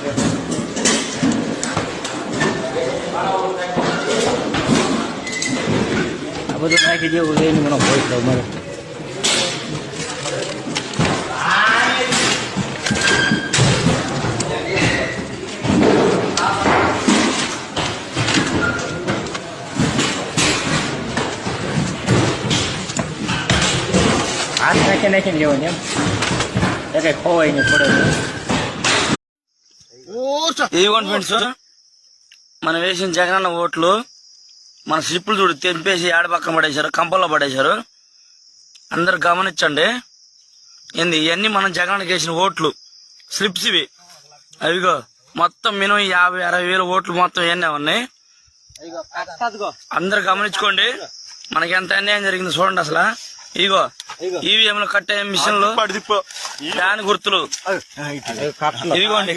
આ બધું નાખી દેવું લઈને મને ભોય થાય મારે. હાથ નાખીને લેવાની એમ કઈ ખોવાય નહીં પડે. ఇదిగోండి ఫ్రెండ్స్, మనం వేసిన జగనన్న ఓట్లు మన స్లిప్పులు చూడు తెంపేసి ఏడ పక్కన పడేశారు, కంపల్లో పడేశారు. అందరు గమనించండి. ఏంది ఇవన్నీ మనం జగనన్నకి వేసిన ఓట్లు స్లిప్స్ ఇవి. అవిగో మొత్తం మినిమం 50-60 వేల ఓట్లు మొత్తం ఇవన్నీ ఉన్నాయి. అందరు గమనించుకోండి మనకి ఎంత అన్యాయం జరిగింది చూడండి. అసలు ఇగో ఈవీఎంలు కట్టే మిషన్లు, ఫ్యాన్ గుర్తులు ఇదిగోండి.